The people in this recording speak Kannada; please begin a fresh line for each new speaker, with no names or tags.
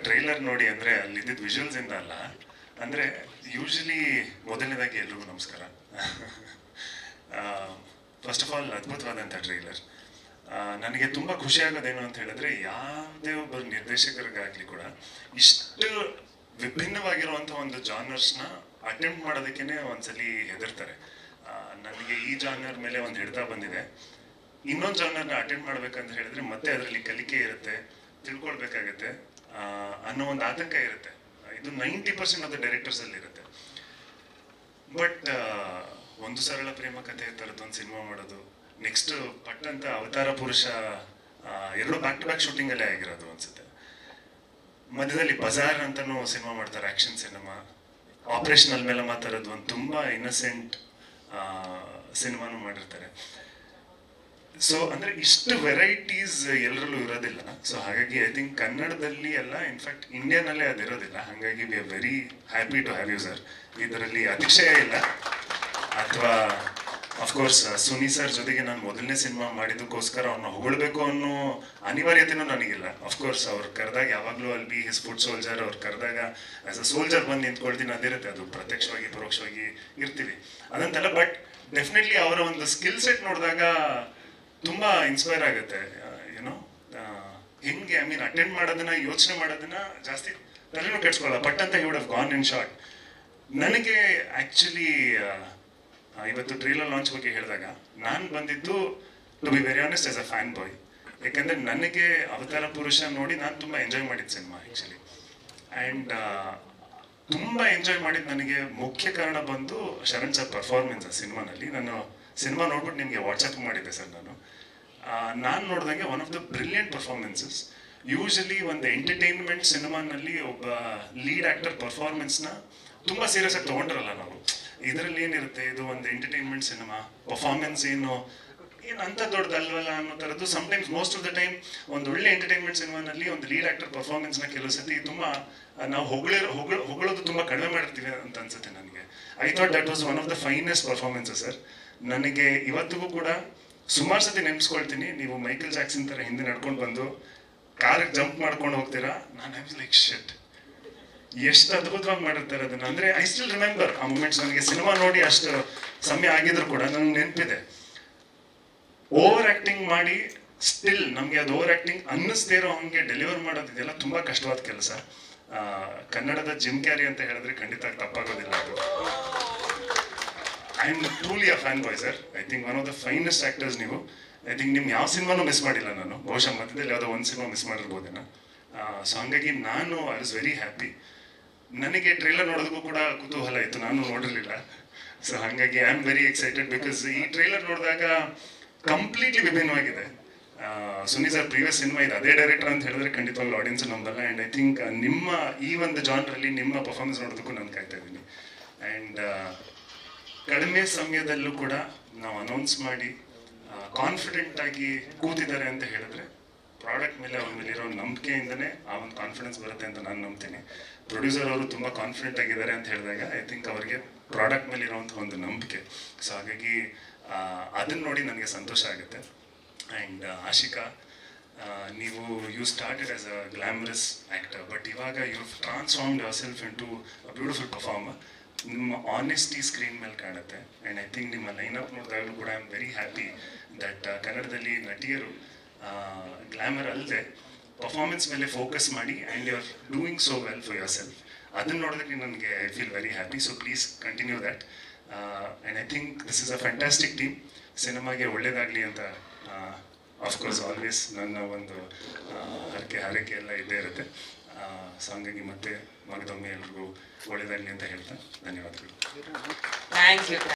ಟ್ರೈಲರ್ ನೋಡಿ ಅಂದರೆ ಅಲ್ಲಿದ್ದ ವಿಜುವಲ್ಸ್ ಇಂದ ಅಲ್ಲ, ಅಂದರೆ ಯೂಶಲಿ ಮೊದಲನೇದಾಗಿ ಎಲ್ರಿಗೂ ನಮಸ್ಕಾರ. ಫಸ್ಟ್ ಆಫ್ ಆಲ್ ಅದ್ಭುತವಾದಂಥ ಟ್ರೈಲರ್. ನನಗೆ ತುಂಬ ಖುಷಿ ಆಗೋದೇನು ಅಂತ ಹೇಳಿದ್ರೆ, ಯಾವುದೇ ಒಬ್ಬರು ನಿರ್ದೇಶಕರಿಗಾಗಲಿ ಕೂಡ ಇಷ್ಟು ವಿಭಿನ್ನವಾಗಿರುವಂಥ ಒಂದು ಜಾನರ್ಸ್ನ ಅಟೆಂಪ್ಟ್ ಮಾಡೋದಕ್ಕೇ ಒಂದ್ಸಲಿ ಹೆದರ್ತಾರೆ. ನನಗೆ ಈ ಜಾನರ್ ಮೇಲೆ ಒಂದು ಹಿಡಿತ ಬಂದಿದೆ, ಇನ್ನೊಂದು ಜಾನರ್ನ ಅಟೆಂಡ್ ಮಾಡ್ಬೇಕಂತ ಹೇಳಿದ್ರೆ ಮತ್ತೆ ಅದರಲ್ಲಿ ಕಲಿಕೆ ಇರುತ್ತೆ, ತಿಳ್ಕೊಳ್ಬೇಕಾಗತ್ತೆ ಅನ್ನೋ ಒಂದು ಆತಂಕ ಇರುತ್ತೆ. ಇದು 90% ಆಫ್ ದ ಡೈರೆಕ್ಟರ್ಸಲ್ಲಿ ಇರುತ್ತೆ. ಬಟ್ ಒಂದು ಸರಳ ಪ್ರೇಮ ಕಥೆ ಥರದ್ದೊಂದು ಸಿನಿಮಾ ಮಾಡೋದು, ನೆಕ್ಸ್ಟ್ ಪಟ್ ಅಂತ ಅವತಾರ ಪುರುಷ, ಎರಡು ಬ್ಯಾಕ್ ಟು ಬ್ಯಾಕ್ ಶೂಟಿಂಗಲ್ಲೇ ಆಗಿರೋದು ಅನ್ಸುತ್ತೆ. ಮಧ್ಯದಲ್ಲಿ ಬಜಾರ್ ಅಂತಲೂ ಸಿನಿಮಾ ಮಾಡ್ತಾರೆ, ಆ್ಯಕ್ಷನ್ ಸಿನಿಮಾ. ಆಪರೇಷನಲ್ ಮೇಲೆ ಮಾತಾಡೋದು ಒಂದು ತುಂಬ ಇನ್ನಸೆಂಟ್ ಸಿನಿಮಾನು ಮಾಡಿರ್ತಾರೆ. ಸೊ ಅಂದರೆ ಇಷ್ಟು ವೆರೈಟೀಸ್ ಎಲ್ಲರಲ್ಲೂ ಇರೋದಿಲ್ಲ. ಸೊ ಹಾಗಾಗಿ ಐ ಥಿಂಕ್ ಕನ್ನಡದಲ್ಲಿ ಎಲ್ಲ, ಇನ್ಫ್ಯಾಕ್ಟ್ ಇಂಡಿಯಾನಲ್ಲೇ ಅದಿರೋದಿಲ್ಲ. ಹಾಗಾಗಿ we are very happy to have you sir. ಇದರಲ್ಲಿ ಅತಿಶಯ ಇಲ್ಲ. ಅಥವಾ ಅಫ್ಕೋರ್ಸ್ ಸುನಿ ಸರ್ ಜೊತೆಗೆ ನಾನು ಮೊದಲನೇ ಸಿನಿಮಾ ಮಾಡಿದ್ದಕ್ಕೋಸ್ಕರ ಅವ್ರನ್ನ ಹೊಗಳ್ಬೇಕು ಅನ್ನೋ ಅನಿವಾರ್ಯತೆಯೂ ನನಗಿಲ್ಲ. ಅಫ್ಕೋರ್ಸ್ ಅವ್ರು ಕರೆದಾಗ ಯಾವಾಗಲೂ ಅಲ್ಲಿ ಬಿ ಹಿಸ್ ಫುಡ್ ಸೋಲ್ಜರ್, ಅವ್ರು ಕರೆದಾಗ ಆಸ್ ಅ ಸೋಲ್ಜರ್ ಬಂದು ನಿಂತ್ಕೊಳ್ತೀನಿ, ಅದಿರುತ್ತೆ. ಅದು ಪ್ರತ್ಯಕ್ಷವಾಗಿ ಪರೋಕ್ಷವಾಗಿ ಇರ್ತೀವಿ ಅದಂತಲ್ಲ. ಬಟ್ ಡೆಫಿನೆಟ್ಲಿ ಅವರ ಒಂದು ಸ್ಕಿಲ್ ಸೆಟ್ ನೋಡಿದಾಗ ತುಂಬ ಇನ್ಸ್ಪೈರ್ ಆಗುತ್ತೆ. ಏನೋ ಹೆಂಗೆ ಐ ಮೀನ್ ಅಟೆಂಡ್ ಮಾಡೋದನ್ನ, ಯೋಚನೆ ಮಾಡೋದನ್ನ ಜಾಸ್ತಿ ತಲೆನೂ ಕೆಡ್ಸ್ಕೊಳ್ಳಲ್ಲ. ಬಟ್ ಅಂತ he would have gone in short. ನನಗೆ ಆ್ಯಕ್ಚುಲಿ ಇವತ್ತು ಟ್ರೈಲರ್ ಲಾಂಚ್ ಬಗ್ಗೆ ಹೇಳಿದಾಗ ನಾನು ಬಂದಿದ್ದು, to be very honest, as a fan boy. ಯಾಕಂದರೆ ನನಗೆ ಅವತಾರ ಪುರುಷ ನೋಡಿ ನಾನು ತುಂಬ ಎಂಜಾಯ್ ಮಾಡಿದ್ದು ಸಿನಿಮಾ ಆ್ಯಕ್ಚುಲಿ. ಆ್ಯಂಡ್ ತುಂಬ ಎಂಜಾಯ್ ಮಾಡಿದ್ದು ನನಗೆ ಮುಖ್ಯ ಕಾರಣ ಬಂದು ಶರಣ್ ಸರ್ ಪರ್ಫಾರ್ಮೆನ್ಸ್ ಆ ಸಿನಿಮಾನಲ್ಲಿ. ನಾನು ಸಿನಿಮಾ ನೋಡ್ಬಿಟ್ಟು ನಿಮಗೆ ವಾಟ್ಸಪ್ ಮಾಡಿದ್ದೆ ಸರ್. ನಾನು ನೋಡಿದಂಗೆ one of the brilliant performances. Usually ಒಂದು ಎಂಟರ್ಟೈನ್ಮೆಂಟ್ ಸಿನಿಮಾನಲ್ಲಿ ಒಬ್ಬ ಲೀಡ್ ಆ್ಯಕ್ಟರ್ ಪರ್ಫಾರ್ಮೆನ್ಸ್ನ ತುಂಬ ಸೀರಿಯಸ್ ಆಗಿ ತೊಗೊಂಡಿರಲ್ಲ ನಾವು. ಇದರಲ್ಲಿ ಏನಿರುತ್ತೆ, ಇದು ಒಂದು ಎಂಟರ್ಟೈನ್ಮೆಂಟ್ ಸಿನಿಮಾ, ಪರ್ಫಾರ್ಮೆನ್ಸ್ ಏನು ಅಂತ ದೊಡ್ಡದಲ್ವಲ್ಲ ಅನ್ನೋ ಥರದ್ದು. Sometimes, most of the time ಒಂದು ಒಳ್ಳೆ ಎಂಟರ್ಟೈನ್ಮೆಂಟ್ ಸಿನಿಮಾನಲ್ಲಿ ಒಂದು ಲೀಡ್ ಆ್ಯಕ್ಟರ್ ಪರ್ಫಾರ್ಮೆನ್ಸ್ನ ಕೆಲವು ಸತಿ ತುಂಬ ನಾವು ಹೊಗಳೋದು ತುಂಬ ಕಡಿಮೆ ಮಾಡಿರ್ತೀವಿ ಅಂತ ಅನ್ಸುತ್ತೆ ನನಗೆ. I thought that was one of the finest performances sir. ನನಗೆ ಇವತ್ತಿಗೂ ಕೂಡ ಸುಮಾರು ಸತಿ ನೆನೆಸ್ಕೊಳ್ತೀನಿ, ನೀವು ಮೈಕಲ್ ಜಾಕ್ಸನ್ ಥರ ಹಿಂದೆ ನಡ್ಕೊಂಡು ಬಂದು ಕಾರಿಗೆ ಜಂಪ್ ಮಾಡ್ಕೊಂಡು ಹೋಗ್ತೀರಾ. ನಾನು ಐ ವಾಸ್ ಲೈಕ್ ಶಿಟ್, ಎಷ್ಟು ಅದ್ಭುತವಾಗಿ ಮಾಡಿರ್ತಾರೆ ಅದನ್ನು. ಅಂದರೆ ಐ ಸ್ಟಿಲ್ ರಿಮೆಂಬರ್ ಆ ಮೂಮೆಂಟ್ಸ್. ನನಗೆ ಸಿನಿಮಾ ನೋಡಿ ಅಷ್ಟು ಸಮಯ ಆಗಿದ್ರು ಕೂಡ ನನಗೆ ನೆನಪಿದೆ. ಓವರ್ ಆ್ಯಕ್ಟಿಂಗ್ ಮಾಡಿ ಸ್ಟಿಲ್ ನಮಗೆ ಅದು ಓವರ್ ಆ್ಯಕ್ಟಿಂಗ್ ಅನ್ನಿಸ್ದೇ ಇರೋ ಹಂಗೆ ಡೆಲಿವರ್ ಮಾಡೋದಿದೆಯಲ್ಲ, ತುಂಬ ಕಷ್ಟವಾದ ಕೆಲಸ. ಕನ್ನಡದ ಜಿಮ್ ಕ್ಯಾರಿ ಅಂತ ಹೇಳಿದ್ರೆ ಖಂಡಿತ ತಪ್ಪಾಗೋದಿಲ್ಲ ಅದು. I am truly a fan boy sir. I think one of the finest actors ನೀವು. ಐ ಥಿಂಕ್ ನಿಮ್ಮ ಯಾವ ಸಿನಿಮಾನೂ ಮಿಸ್ ಮಾಡಿಲ್ಲ ನಾನು. ಬಹುಶಃ ಮಧ್ಯದಲ್ಲಿ ಯಾವುದೋ ಒಂದು ಸಿನಿಮಾ ಮಿಸ್ ಮಾಡಿರ್ಬೋದೇನೋ. ಸೊ ಹಾಗಾಗಿ ನಾನು ಐ ವಾಸ್ ವೆರಿ ಹ್ಯಾಪಿ. ನನಗೆ ಟ್ರೈಲರ್ ನೋಡೋದಕ್ಕೂ ಕೂಡ ಕುತೂಹಲ ಇತ್ತು, ನಾನು ನೋಡಿರಲಿಲ್ಲ. ಸೊ ಹಾಗಾಗಿ I am very excited because ಈ ಟ್ರೈಲರ್ ನೋಡಿದಾಗ ಕಂಪ್ಲೀಟ್ಲಿ ವಿಭಿನ್ನವಾಗಿದೆ. ಸುನಿ ಸರ್ ಪ್ರೀವಿಯಸ್ ಸಿನಿಮಾ ಇದು ಅದೇ ಡೈರೆಕ್ಟರ್ ಅಂತ ಹೇಳಿದ್ರೆ ಖಂಡಿತವಾಗ್ಲೂ ಆಡಿಯನ್ಸ್ ನಂಬಲ್ಲ. ಆ್ಯಂಡ್ ಐ ಥಿಂಕ್ ನಿಮ್ಮ ಈ ಒಂದು ಜಾನ್ರಲ್ಲಿ ನಿಮ್ಮ ಪರ್ಫಾರ್ಮೆನ್ಸ್ ನೋಡೋದಕ್ಕೂ ನಾನು ಕಾಯ್ತಾ ಇದ್ದೀನಿ. ಆ್ಯಂಡ್ ಕಡಿಮೆ ಸಮಯದಲ್ಲೂ ಕೂಡ ನಾವು ಅನೌನ್ಸ್ ಮಾಡಿ ಕಾನ್ಫಿಡೆಂಟ್ ಆಗಿ ಕೂತಿದ್ದಾರೆ ಅಂತ ಹೇಳಿದ್ರೆ ಪ್ರಾಡಕ್ಟ್ ಮೇಲೆ ಅವ್ರ ಮೇಲೆ ಇರೋ ನಂಬಿಕೆಯಿಂದನೇ ಆ ಒಂದು ಕಾನ್ಫಿಡೆನ್ಸ್ ಬರುತ್ತೆ ಅಂತ ನಾನು ನಂಬ್ತೀನಿ. ಪ್ರೊಡ್ಯೂಸರ್ ಅವರು ತುಂಬ ಕಾನ್ಫಿಡೆಂಟ್ ಆಗಿದ್ದಾರೆ ಅಂತ ಹೇಳಿದಾಗ ಐ ಥಿಂಕ್ ಅವರಿಗೆ ಪ್ರಾಡಕ್ಟ್ ಮೇಲೆ ಇರೋವಂಥ ಒಂದು ನಂಬಿಕೆ. ಸೊ ಹಾಗಾಗಿ ಅದನ್ನು ನೋಡಿ ನನಗೆ ಸಂತೋಷ ಆಗುತ್ತೆ. ಆ್ಯಂಡ್ ಆಶಿಕಾ, ನೀವು you started as a glamorous actor, but ಇವಾಗ you transformed yourself into a beautiful performer. ನಿಮ್ಮ ಆನೆಸ್ಟಿ ಸ್ಕ್ರೀನ್ ಮೇಲೆ ಕಾಣುತ್ತೆ. ಆ್ಯಂಡ್ ಐ ಥಿಂಕ್ ನಿಮ್ಮ ಲೈನಪ್ ನೋಡಿದಾಗಲೂ ಕೂಡ I am very happy that ಕನ್ನಡದಲ್ಲಿ ನಟಿಯರು ಗ್ಲಾಮರ್ ಅಲ್ಲದೆ ಪರ್ಫಾರ್ಮೆನ್ಸ್ ಮೇಲೆ ಫೋಕಸ್ ಮಾಡಿ and you are doing so well for yourself. ಅದನ್ನು ನೋಡೋದಕ್ಕೆ ನನಗೆ I feel very happy. So please continue that. And I think this is a fantastic team. ಸಿನಿಮಾಗೆ ಒಳ್ಳೇದಾಗಲಿ ಅಂತ ಆಫ್ಕೋರ್ಸ್ ಆಲ್ವೇಸ್ ನನ್ನ ಒಂದು ಹಾರೈಕೆ ಎಲ್ಲ ಇದ್ದೇ ಇರುತ್ತೆ. ಸೊ ಹಂಗಾಗಿ ಮತ್ತೆ ಮಗದೊಮ್ಮೆ ಎಲ್ರಿಗೂ ಒಳ್ಳೇದಾಗಲಿ ಅಂತ ಹೇಳ್ತಾ ಧನ್ಯವಾದಗಳು.
Thank you.